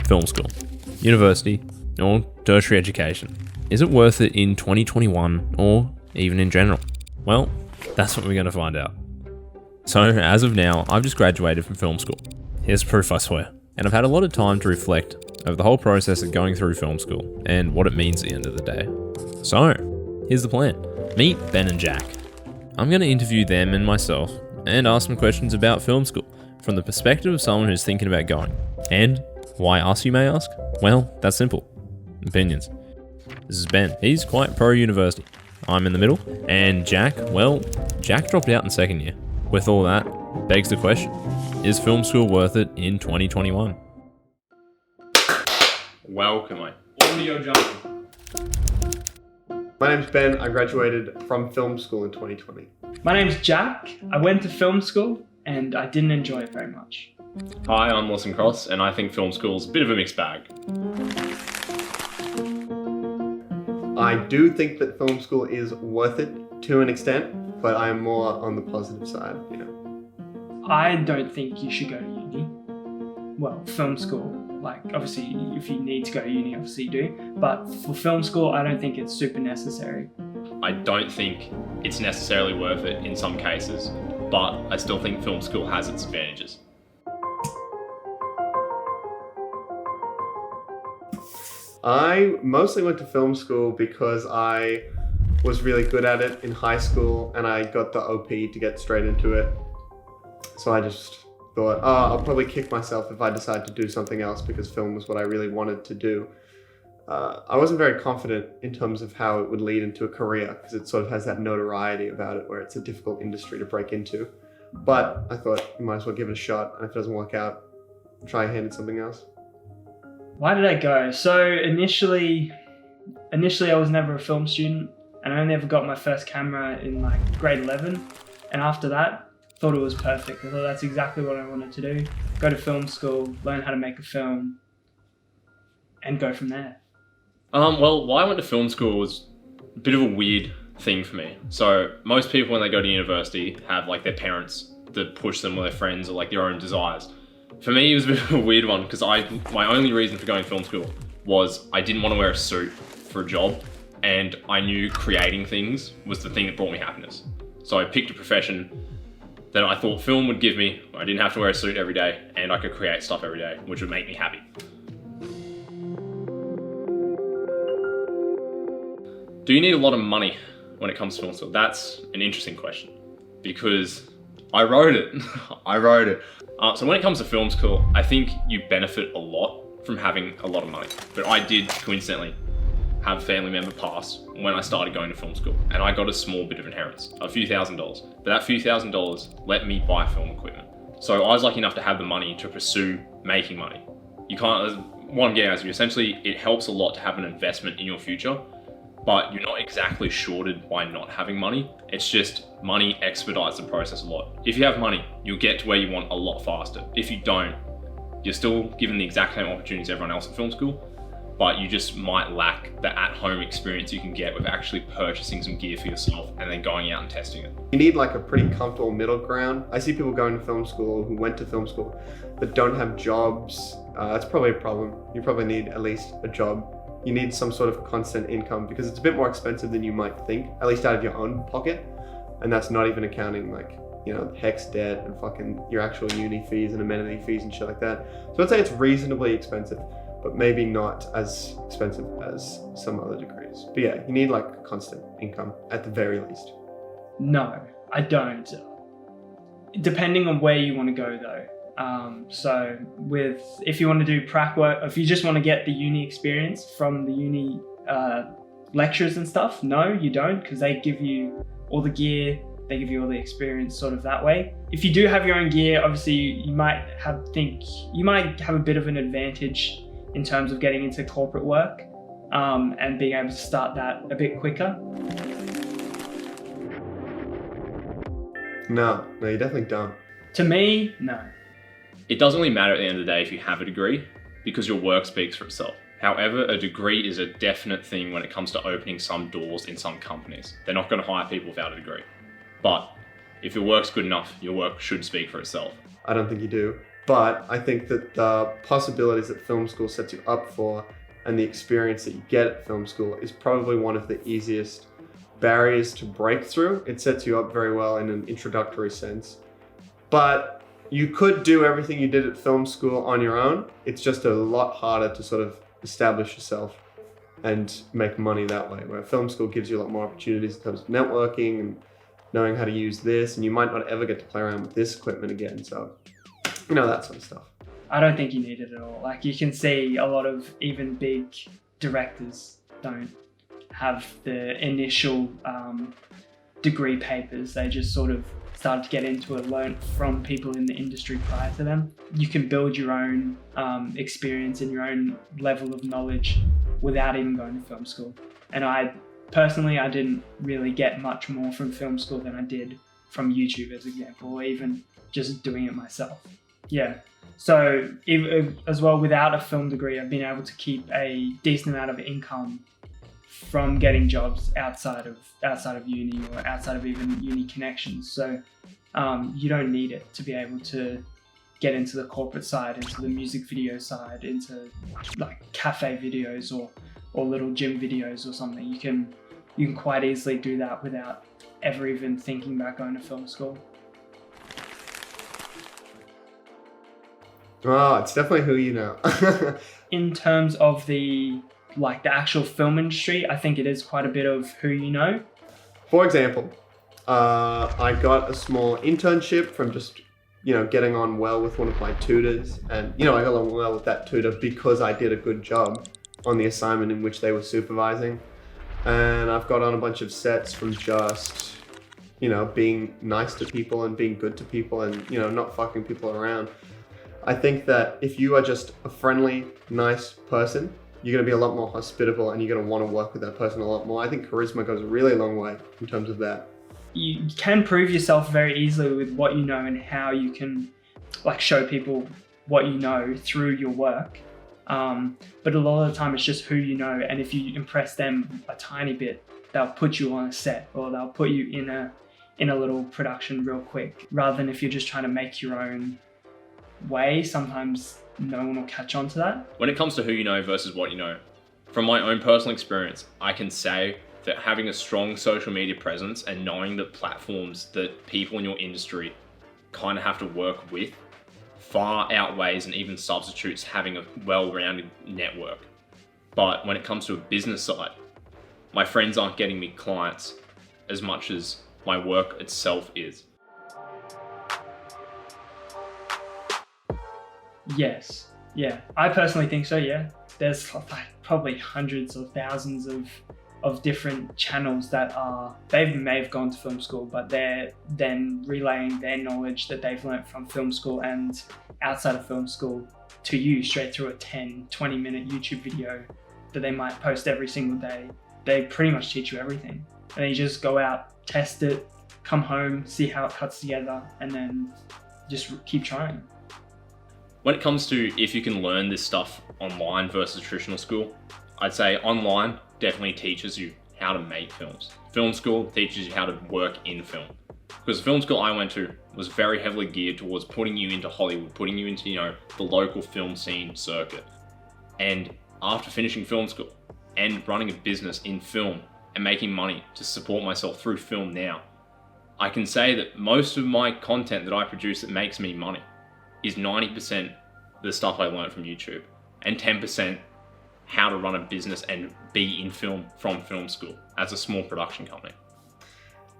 Film school, university, or tertiary education. Is it worth it in 2021 or even in general? Well, that's what we're going to find out. So, as of now, I've just graduated from film school. Here's proof, I swear. And I've had a lot of time to reflect over the whole process of going through film school and what it means at the end of the day. So, here's the plan. Meet Ben and Jack. I'm going to interview them and myself and ask some questions about film school from the perspective of someone who's thinking about going. And why us, you may ask? Well, that's simple. Opinions. This is Ben. He's quite pro-university. I'm in the middle. And Jack, well, Jack dropped out in second year. With all that, begs the question, is film school worth it in 2021? Welcome, mate. Audio jungle. My name's Ben. I graduated from film school in 2020. My name's Jack. I went to film school and I didn't enjoy it very much. Hi, I'm Lawson and I think film school's a bit of a mixed bag. I do think that film school is worth it to an extent, but I am more on the positive side, I don't think you should go to uni. Well, film school, obviously if you need to go to uni, obviously you do. But for film school, I don't think it's super necessary. I don't think it's necessarily worth it in some cases, but I still think film school has its advantages. I mostly went to film school because I was really good at it in high school and I got the OP to get straight into it. So I just thought, I'll probably kick myself if I decide to do something else because film was what I really wanted to do. I wasn't very confident in terms of how it would lead into a career because it sort of has that notoriety about it where it's a difficult industry to break into. But I thought you might as well give it a shot, and if it doesn't work out, try a hand at something else. Why did I go? So initially I was never a film student and I only ever got my first camera in grade 11. And after that, thought it was perfect. I thought that's exactly what I wanted to do. Go to film school, learn how to make a film, and go from there. Well, why I went to film school was a bit of a weird thing for me. So most people when they go to university have their parents that push them or their friends or their own desires. For me, it was a bit of a weird one because my only reason for going to film school was I didn't want to wear a suit for a job and I knew creating things was the thing that brought me happiness. So I picked a profession that I thought film would give me. I didn't have to wear a suit every day and I could create stuff every day, which would make me happy. Do you need a lot of money when it comes to film school? That's an interesting question because I wrote it. So when it comes to film school, I think you benefit a lot from having a lot of money. But I did coincidentally have a family member pass when I started going to film school and I got a small bit of inheritance, a few $1,000s. But that few $1,000s let me buy film equipment. So I was lucky enough to have the money to pursue making money. You can't, what I'm getting at is essentially it helps a lot to have an investment in your future, but you're not exactly shorted by not having money. It's just money expedites the process a lot. If you have money, you'll get to where you want a lot faster. If you don't, you're still given the exact same opportunities as everyone else at film school, but you just might lack the at-home experience you can get with actually purchasing some gear for yourself and then going out and testing it. You need a pretty comfortable middle ground. I see people going to film school who went to film school but don't have jobs. That's probably a problem. You probably need at least a job. You need some sort of constant income because it's a bit more expensive than you might think, at least out of your own pocket. And that's not even accounting HECS debt and fucking your actual uni fees and amenity fees and shit like that. So I'd say it's reasonably expensive, but maybe not as expensive as some other degrees. But yeah, you need constant income at the very least. No, I don't. Depending on where you want to go though. So if you want to do prac work, if you just want to get the uni experience from the uni lectures and stuff, no, you don't, because they give you all the gear, they give you all the experience sort of that way. If you do have your own gear, obviously you might have a bit of an advantage in terms of getting into corporate work and being able to start that a bit quicker. No, you definitely don't. To me, no. It doesn't really matter at the end of the day if you have a degree because your work speaks for itself. However, a degree is a definite thing when it comes to opening some doors in some companies. They're not going to hire people without a degree. But if your work's good enough, your work should speak for itself. I don't think you do. But I think that the possibilities that film school sets you up for and the experience that you get at film school is probably one of the easiest barriers to break through. It sets you up very well in an introductory sense. But you could do everything you did at film school on your own. It's just a lot harder to sort of establish yourself and make money that way, where film school gives you a lot more opportunities in terms of networking and knowing how to use this, and you might not ever get to play around with this equipment again. So, that sort of stuff. I don't think you need it at all. Like, you can see a lot of even big directors don't have the initial degree papers. They just sort of started to get into it, learn from people in the industry prior to them. You can build your own experience and your own level of knowledge without even going to film school. And I didn't really get much more from film school than I did from YouTube, as an example, or even just doing it myself. Yeah. So as well, without a film degree, I've been able to keep a decent amount of income from getting jobs outside of uni or outside of even uni connections. So you don't need it to be able to get into the corporate side, into the music video side, into like cafe videos or little gym videos or something. You can quite easily do that without ever even thinking about going to film school. Oh, it's definitely who you know. In terms of the actual film industry, I think it is quite a bit of who you know. For example, I got a small internship from just, getting on well with one of my tutors. And, I got along well with that tutor because I did a good job on the assignment in which they were supervising. And I've got on a bunch of sets from just, being nice to people and being good to people and, not fucking people around. I think that if you are just a friendly, nice person, you're going to be a lot more hospitable and you're going to want to work with that person a lot more. I think charisma goes a really long way in terms of that. You can prove yourself very easily with what you know and how you can show people what you know through your work. But a lot of the time it's just who you know, and if you impress them a tiny bit, they'll put you on a set or they'll put you in a little production real quick, rather than if you're just trying to make your own way. Sometimes no one will catch on to that. When it comes to who you know versus what you know, from my own personal experience, I can say that having a strong social media presence and knowing the platforms that people in your industry kind of have to work with far outweighs and even substitutes having a well-rounded network. But when it comes to a business side, my friends aren't getting me clients as much as my work itself is. Yes. Yeah. I personally think so, yeah. There's probably hundreds or thousands of different channels that may have gone to film school, but they're then relaying their knowledge that they've learned from film school and outside of film school to you straight through a 10-20 minute YouTube video that they might post every single day. They pretty much teach you everything. And then you just go out, test it, come home, see how it cuts together, and then just keep trying. When it comes to if you can learn this stuff online versus traditional school, I'd say online definitely teaches you how to make films. Film school teaches you how to work in film. Because the film school I went to was very heavily geared towards putting you into Hollywood, putting you into, the local film scene circuit. And after finishing film school and running a business in film and making money to support myself through film now, I can say that most of my content that I produce that makes me money is 90% the stuff I learned from YouTube and 10% how to run a business and be in film from film school as a small production company.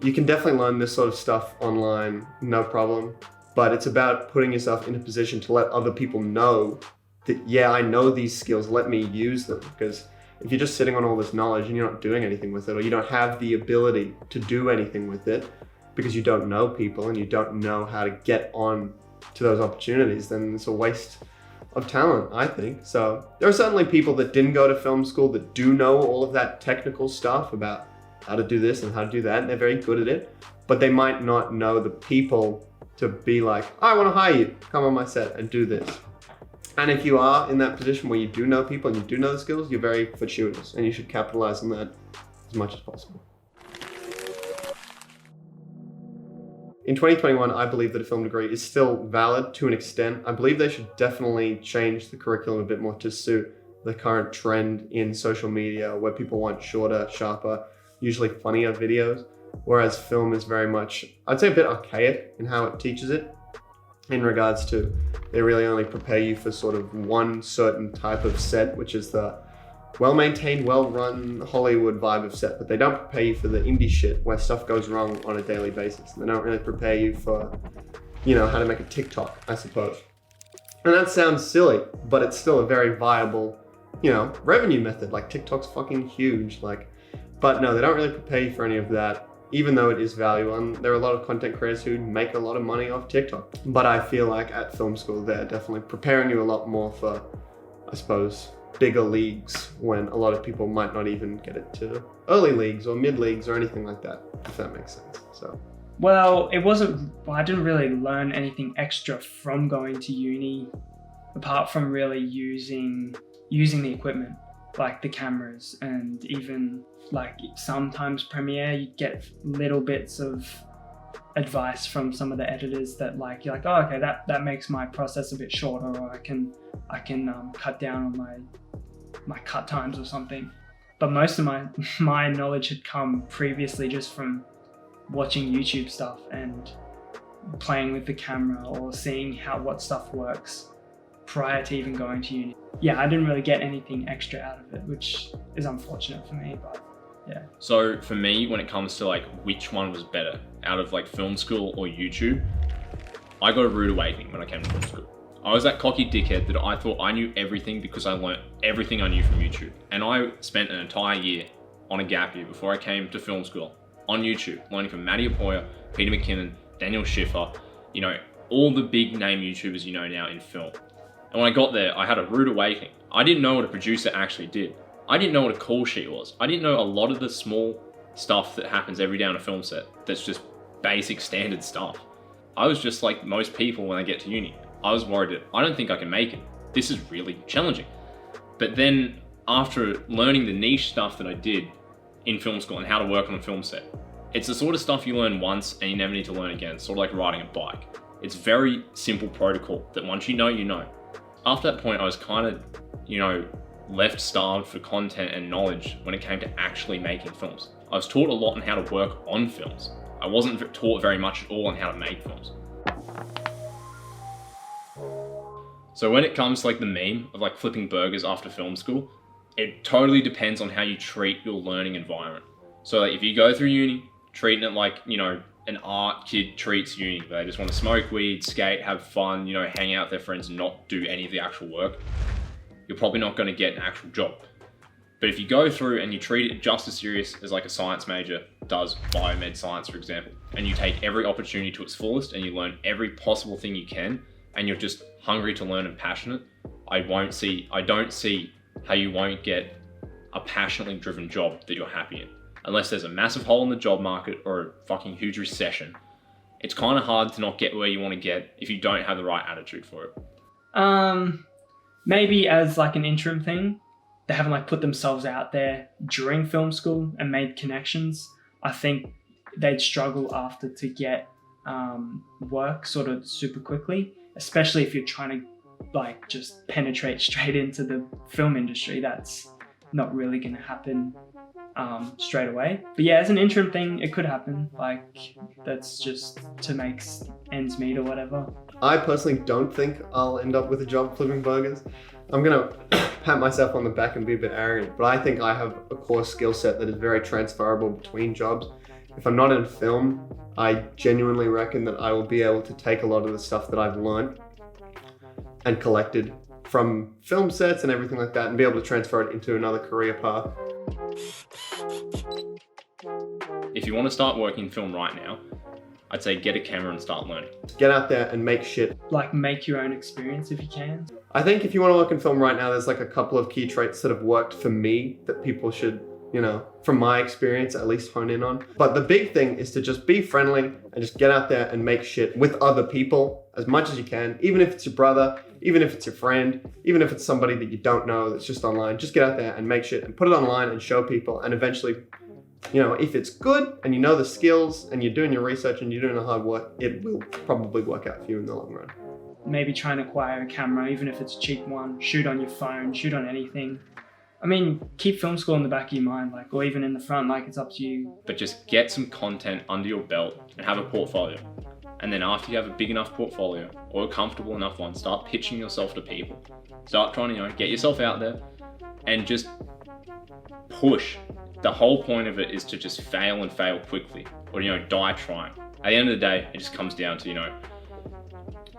You can definitely learn this sort of stuff online, no problem. But it's about putting yourself in a position to let other people know that, yeah, I know these skills, let me use them. Because if you're just sitting on all this knowledge and you're not doing anything with it, or you don't have the ability to do anything with it because you don't know people and you don't know how to get on to those opportunities, then it's a waste of talent, I think. So there are certainly people that didn't go to film school that do know all of that technical stuff about how to do this and how to do that, and they're very good at it, but they might not know the people to be like, I want to hire you, come on my set and do this. And if you are in that position where you do know people and you do know the skills, you're very fortuitous and you should capitalize on that as much as possible. in 2021, I believe that a film degree is still valid to an extent. I believe they should definitely change the curriculum a bit more to suit the current trend in social media where people want shorter, sharper, usually funnier videos, whereas film is very much, I'd say, a bit archaic in how it teaches it, in regards to they really only prepare you for sort of one certain type of set, which is the well-maintained, well-run Hollywood vibe of set, but they don't prepare you for the indie shit where stuff goes wrong on a daily basis. And they don't really prepare you for, how to make a TikTok, I suppose. And that sounds silly, but it's still a very viable, revenue method. Like, TikTok's fucking huge. But no, they don't really prepare you for any of that, even though it is valuable. And there are a lot of content creators who make a lot of money off TikTok. But I feel like at film school, they're definitely preparing you a lot more for, I suppose, bigger leagues, when a lot of people might not even get it to early leagues or mid leagues or anything like that, if that makes sense. So, well, I didn't really learn anything extra from going to uni, apart from really using the equipment, like the cameras, and even like sometimes Premiere, you get little bits of advice from some of the editors that you're like, oh, okay, that makes my process a bit shorter, or I can cut down on my cut times or something. But most of my knowledge had come previously just from watching YouTube stuff and playing with the camera or seeing what stuff works prior to even going to uni. Yeah, I didn't really get anything extra out of it, which is unfortunate for me, but yeah. So for me, when it comes to which one was better out of film school or YouTube, I got a rude awakening when I came to film school. I was that cocky dickhead that I thought I knew everything because I learnt everything I knew from YouTube. And I spent an entire year on a gap year before I came to film school on YouTube, learning from Matty Apoya, Peter McKinnon, Daniel Schiffer, all the big name YouTubers now in film. And when I got there, I had a rude awakening. I didn't know what a producer actually did. I didn't know what a call sheet was. I didn't know a lot of the small stuff that happens every day on a film set that's just basic standard stuff. I was just like most people when I get to uni. I was worried that I don't think I can make it. This is really challenging. But then after learning the niche stuff that I did in film school and how to work on a film set, it's the sort of stuff you learn once and you never need to learn again. It's sort of like riding a bike. It's very simple protocol that once you know. After that point, I was kind of, left starved for content and knowledge when it came to actually making films. I was taught a lot on how to work on films. I wasn't taught very much at all on how to make films. So when it comes to the meme of flipping burgers after film school, it totally depends on how you treat your learning environment. So if you go through uni, treating it like, an art kid treats uni, they just want to smoke weed, skate, have fun, hang out with their friends and not do any of the actual work, you're probably not going to get an actual job. But if you go through and you treat it just as serious as a science major does, biomed science, for example, and you take every opportunity to its fullest and you learn every possible thing you can, and you're just hungry to learn and passionate, I don't see how you won't get a passionately driven job that you're happy in. Unless there's a massive hole in the job market or a fucking huge recession, it's kind of hard to not get where you want to get if you don't have the right attitude for it. Maybe as an interim thing, they haven't put themselves out there during film school and made connections. I think they'd struggle after to get work sort of super quickly, especially if you're trying to just penetrate straight into the film industry. That's not really going to happen straight away. But yeah, as an interim thing, it could happen. That's just to make ends meet or whatever. I personally don't think I'll end up with a job flipping burgers. I'm gonna pat myself on the back and be a bit arrogant, but I think I have a core skill set that is very transferable between jobs. If I'm not in film, I genuinely reckon that I will be able to take a lot of the stuff that I've learned and collected from film sets and everything like that and be able to transfer it into another career path. If you want to start working in film right now, I'd say get a camera and start learning. Get out there and make shit. Make your own experience if you can. I think if you want to work in film right now, there's a couple of key traits that have worked for me that people should, from my experience, at least hone in on. But the big thing is to just be friendly and just get out there and make shit with other people as much as you can, even if it's your brother, even if it's your friend, even if it's somebody that you don't know that's just online. Just get out there and make shit and put it online and show people, and eventually You know, if it's good and you know the skills and you're doing your research and you're doing the hard work, it will probably work out for you in the long run. Maybe try and acquire a camera, even if it's a cheap one. Shoot on your phone, shoot on anything. I mean, keep film school in the back of your mind, like, or even in the front, like, it's up to you. But just get some content under your belt and have a portfolio. And then after you have a big enough portfolio or a comfortable enough one, start pitching yourself to people. Start trying to, you know, get yourself out there and just push. The whole point of it is to just fail and fail quickly, or, you know, die trying. At the end of the day, it just comes down to, you know,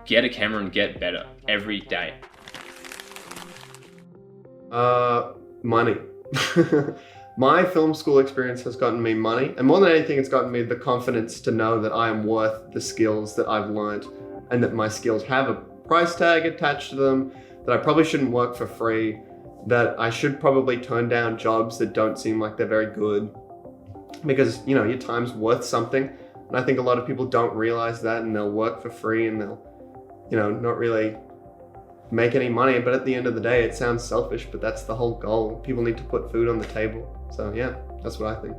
get a camera and get better every day. Money. My film school experience has gotten me money, and more than anything, it's gotten me the confidence to know that I am worth the skills that I've learned, and that my skills have a price tag attached to them, that I probably shouldn't work for free, that I should probably turn down jobs that don't seem like they're very good, because, you know, your time's worth something. And I think a lot of people don't realize that, and they'll work for free and they'll, you know, not really make any money. But at the end of the day, it sounds selfish, but that's the whole goal. People need to put food on the table. So yeah, that's what I think.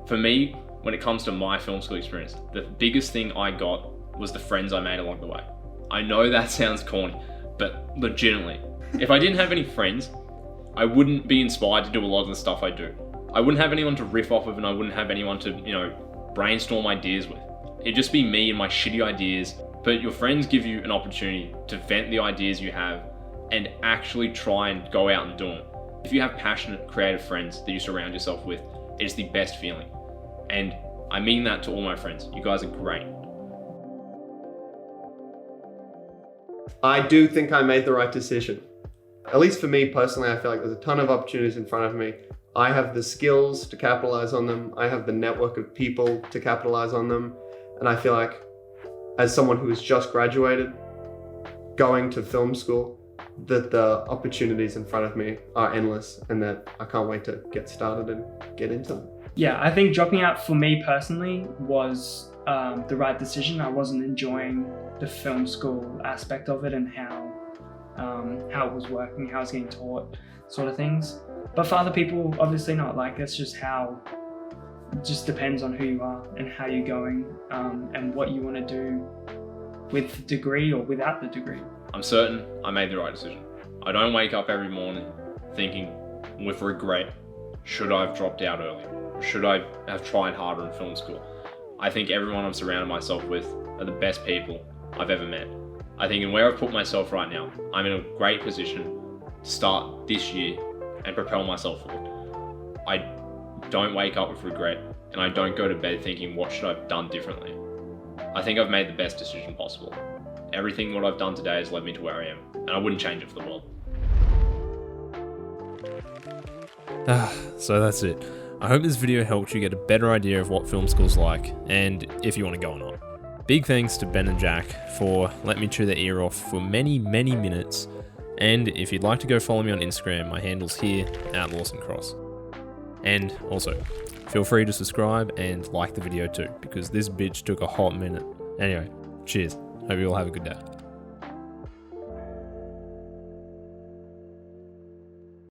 For me, when it comes to my film school experience, the biggest thing I got was the friends I made along the way. I know that sounds corny, but legitimately, if I didn't have any friends, I wouldn't be inspired to do a lot of the stuff I do. I wouldn't have anyone to riff off of, and I wouldn't have anyone to, you know, brainstorm ideas with. It'd just be me and my shitty ideas. But your friends give you an opportunity to vent the ideas you have and actually try and go out and do them. If you have passionate, creative friends that you surround yourself with, it is the best feeling. And I mean that to all my friends. You guys are great. I do think I made the right decision. At least for me personally, I feel like there's a ton of opportunities in front of me. I have the skills to capitalize on them. I have the network of people to capitalize on them. And I feel like, as someone who has just graduated, going to film school, that the opportunities in front of me are endless, and that I can't wait to get started and get into them. Yeah, I think dropping out for me personally was the right decision. I wasn't enjoying the film school aspect of it and how it was working, how it was getting taught, sort of things. But for other people, obviously not. Like, that's just how, it just depends on who you are and how you're going, and what you want to do with the degree or without the degree. I'm certain I made the right decision. I don't wake up every morning thinking with regret, should I have dropped out earlier? Should I have tried harder in film school? I think everyone I'm surrounded myself with are the best people I've ever met. I think in where I've put myself right now, I'm in a great position to start this year and propel myself forward. I don't wake up with regret, and I don't go to bed thinking, what should I have done differently? I think I've made the best decision possible. Everything what I've done today has led me to where I am, and I wouldn't change it for the world. So that's it. I hope this video helped you get a better idea of what film school's like, and if you want to go or not. Big thanks to Ben and Jack for letting me chew their ear off for many, many minutes. And if you'd like to go follow me on Instagram, my handle's here, @Lawson Cross. And also, feel free to subscribe and like the video too, because this bitch took a hot minute. Anyway, cheers. Hope you all have a good day.